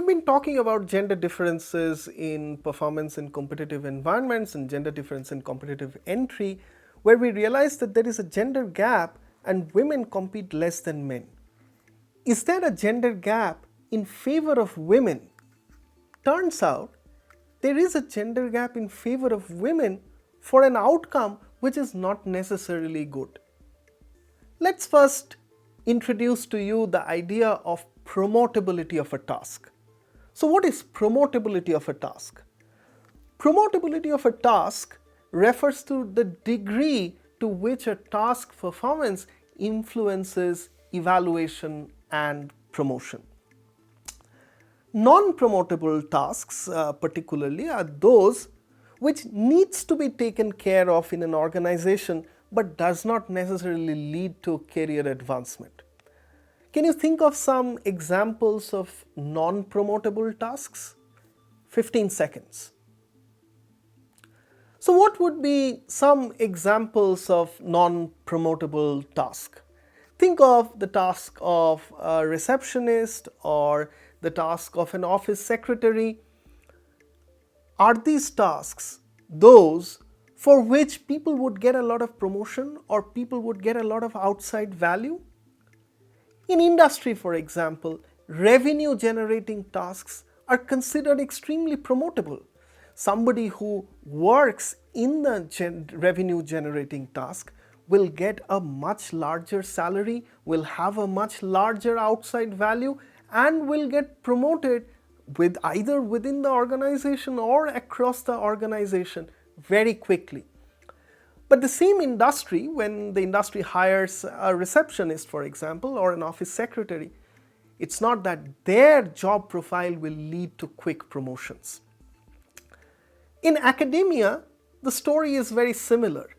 been talking about gender differences in performance in competitive environments and gender difference in competitive entry, where we realize that there is a gender gap and women compete less than men. Is there a gender gap in favor of women? Turns out there is a gender gap in favor of women for an outcome which is not necessarily good. Let's first introduce to you the idea of promotability of a task. So what is promotability of a task? Promotability of a task refers to the degree to which a task performance influences evaluation and promotion. Non-promotable tasks particularly are those which needs to be taken care of in an organization but does not necessarily lead to career advancement. Can you think of some examples of non-promotable tasks? 15 seconds. So what would be some examples of non-promotable task? Think of the task of a receptionist or the task of an office secretary. Are these tasks those for which people would get a lot of promotion or people would get a lot of outside value? In industry, for example, revenue generating tasks are considered extremely promotable. Somebody who works in the revenue generating task will get a much larger salary, will have a much larger outside value, and will get promoted with either within the organization or across the organization very quickly. But the same industry, when the industry hires a receptionist, for example, or an office secretary, it's not that their job profile will lead to quick promotions. In academia, the story is very similar.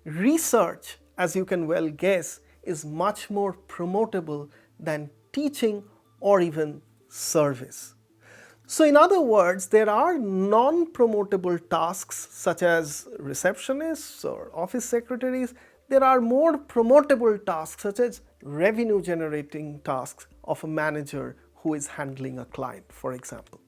Research, as you can well guess, is much more promotable than teaching or even service. So in other words, there are non-promotable tasks such as receptionists or office secretaries. There are more promotable tasks such as revenue generating tasks of a manager who is handling a client, for example.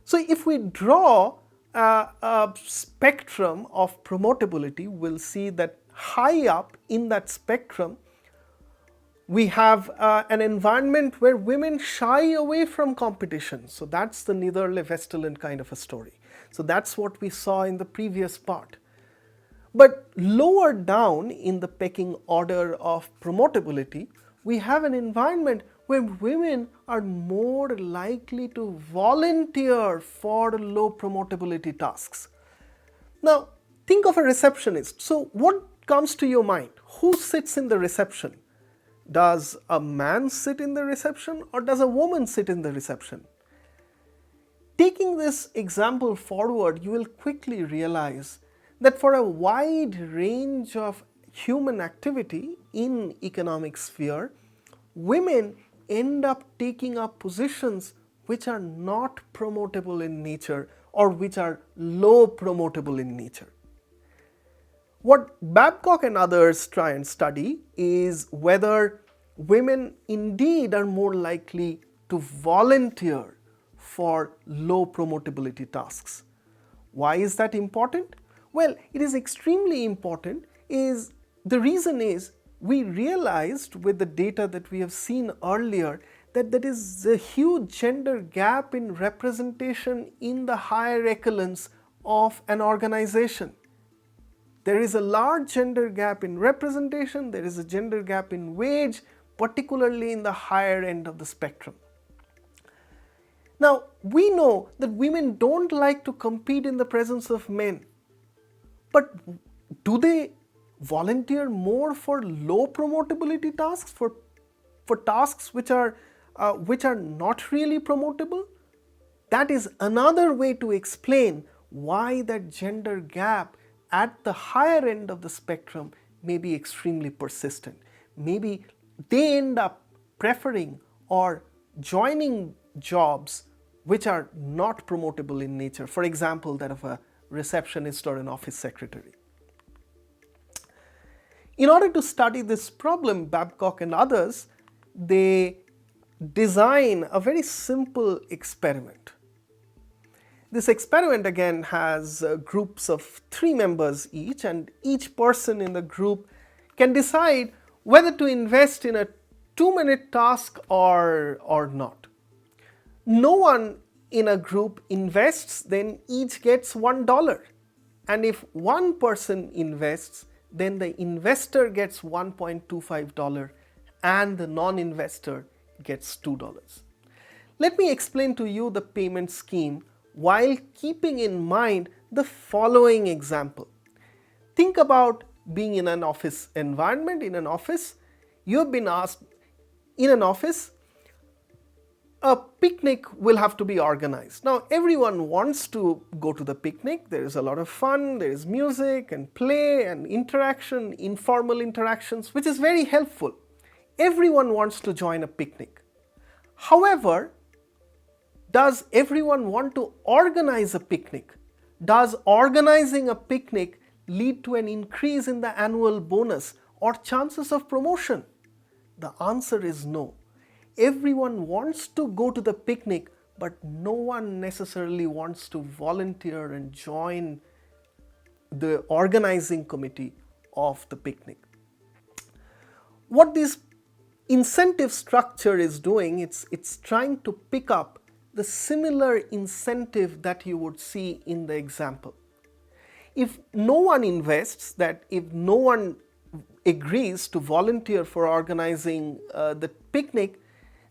So if we draw a spectrum of promotability, we'll see that high up in that spectrum we have an environment where women shy away from competition. So that's the Netherle-Westerlund kind of a story. So that's what we saw in the previous part. But lower down in the pecking order of promotability, we have an environment where women are more likely to volunteer for low promotability tasks. Now, think of a receptionist. So what comes to your mind? Who sits in the reception? Does a man sit in the reception or does a woman sit in the reception? Taking this example forward, you will quickly realize that for a wide range of human activity in economic sphere, women end up taking up positions which are not promotable in nature or which are low promotable in nature. What Babcock and others try and study is whether women indeed are more likely to volunteer for low promotability tasks. Why is that important? Well, it is extremely important. The reason is we realized with the data that we have seen earlier that there is a huge gender gap in representation in the higher echelons of an organization. There is a large gender gap in representation, there is a gender gap in wage, particularly in the higher end of the spectrum. Now, we know that women don't like to compete in the presence of men, but do they volunteer more for low promotability tasks, for tasks which are not really promotable? That is another way to explain why that gender gap at the higher end of the spectrum may be extremely persistent. Maybe they end up preferring or joining jobs which are not promotable in nature, for example, that of a receptionist or an office secretary. In order to study this problem, Babcock and others, they design a very simple experiment. This experiment again has groups of 3 members each, and each person in the group can decide whether to invest in a 2-minute task or not. No one in a group invests, then each gets $1. And if one person invests, then the investor gets $1.25 and the non-investor gets $2. Let me explain to you the payment scheme while keeping in mind the following example. Think about being in an office environment. In an office, you have been asked, in an office, a picnic will have to be organized. Now, everyone wants to go to the picnic. There is a lot of fun, there is music and play and interaction, informal interactions, which is very helpful. Everyone wants to join a picnic. However, does everyone want to organize a picnic? Does organizing a picnic lead to an increase in the annual bonus or chances of promotion? The answer is no. Everyone wants to go to the picnic, but no one necessarily wants to volunteer and join the organizing committee of the picnic. What this incentive structure is doing, it's trying to pick up the similar incentive that you would see in the example. If no one invests, that if no one agrees to volunteer for organizing the picnic,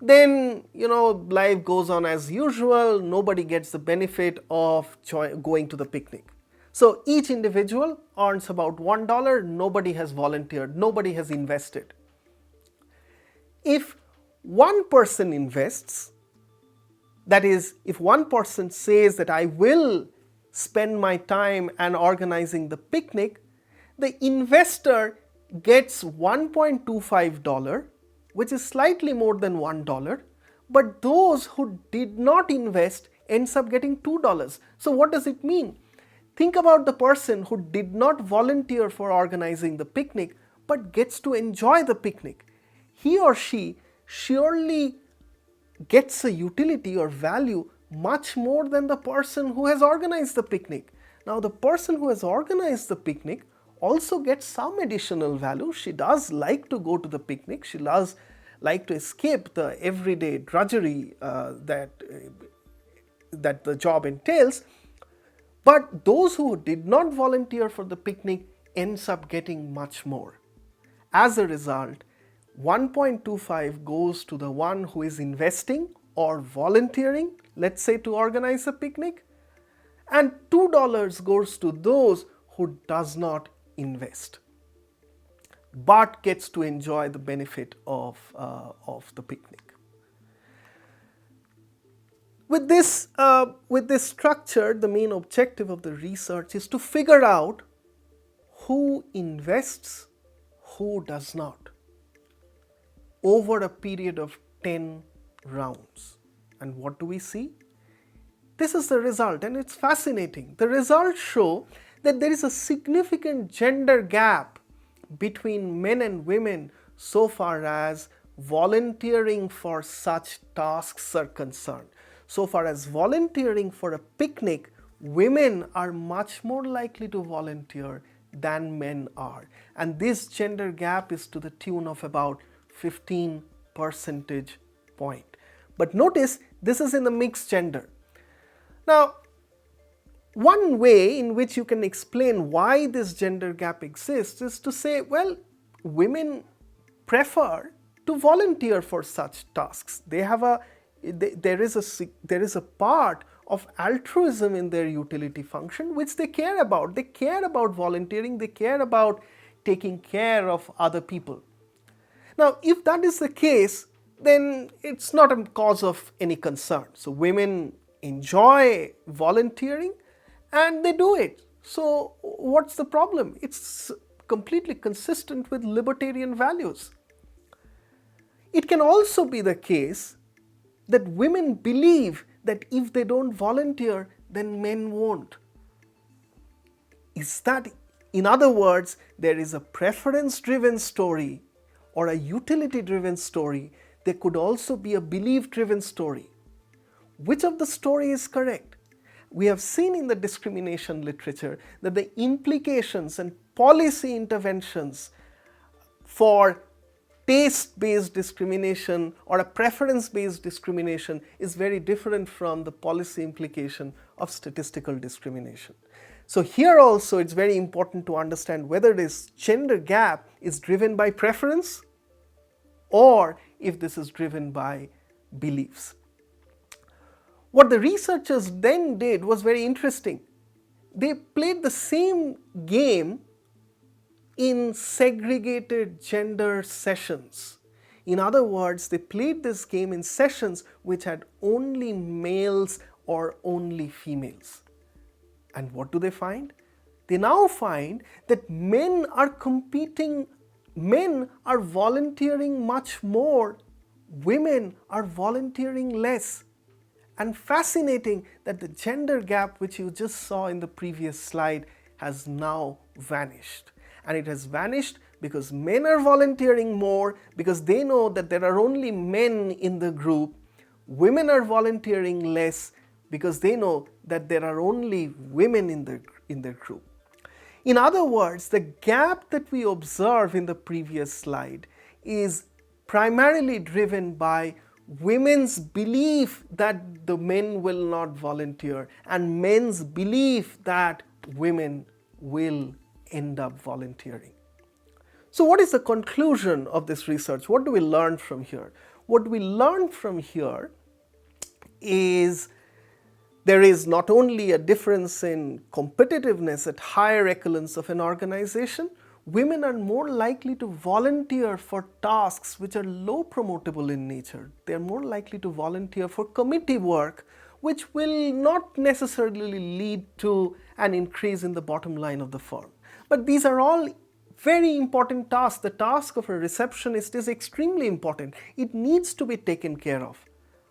then life goes on as usual. Nobody gets the benefit of going to the picnic. So each individual earns about $1. Nobody has volunteered, nobody has invested. If one person invests, that is, if one person says that I will spend my time and organizing the picnic, the investor gets $1.25, which is slightly more than $1, but those who did not invest ends up getting $2. So what does it mean? Think about the person who did not volunteer for organizing the picnic but gets to enjoy the picnic. He or she surely gets a utility or value much more than the person who has organized the picnic. Now, the person who has organized the picnic also gets some additional value. She does like to go to the picnic. She does like to escape the everyday drudgery that the job entails. But those who did not volunteer for the picnic ends up getting much more. As a result, 1.25 goes to the one who is investing or volunteering, let's say, to organize a picnic, and $2 goes to those who does not invest but gets to enjoy the benefit of the picnic. With this structure, the main objective of the research is to figure out who invests, who does not, over a period of 10 rounds. And what do we see? This is the result, and it's fascinating. The results show that there is a significant gender gap between men and women so far as volunteering for such tasks are concerned. So far as volunteering for a picnic, women are much more likely to volunteer than men are. And this gender gap is to the tune of about 15 percentage point. But notice, this is in the mixed gender. Now, one way in which you can explain why this gender gap exists is to say, well, women prefer to volunteer for such tasks. There is a part of altruism in their utility function which they care about. They care about volunteering, they care about taking care of other people. Now, if that is the case, then it's not a cause of any concern. So women enjoy volunteering and they do it. So what's the problem? It's completely consistent with libertarian values. It can also be the case that women believe that if they don't volunteer, then men won't. In other words, there is a preference-driven story or a utility-driven story there could also be a belief-driven story. Which of the story is correct? We have seen in the discrimination literature that the implications and policy interventions for taste-based discrimination or a preference-based discrimination is very different from the policy implication of statistical discrimination. So here also it's very important to understand whether this gender gap is driven by preference or if this is driven by beliefs. What the researchers then did was very interesting. They played the same game in segregated gender sessions. In other words, they played this game in sessions which had only males or only females. And what do they find? They now find that men are competing, men are volunteering much more, women are volunteering less. And fascinating that the gender gap which you just saw in the previous slide has now vanished. And it has vanished because men are volunteering more because they know that there are only men in the group. Women are volunteering less because they know that there are only women in their group. In other words, the gap that we observe in the previous slide is primarily driven by women's belief that the men will not volunteer and men's belief that women will end up volunteering. So what is the conclusion of this research? What do we learn from here? What we learn from here is there is not only a difference in competitiveness at higher echelons of an organization, women are more likely to volunteer for tasks which are low promotable in nature. They are more likely to volunteer for committee work, which will not necessarily lead to an increase in the bottom line of the firm. But these are all very important tasks. The task of a receptionist is extremely important. It needs to be taken care of.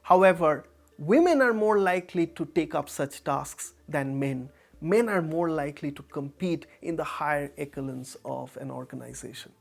However, women are more likely to take up such tasks than men. Men are more likely to compete in the higher echelons of an organization.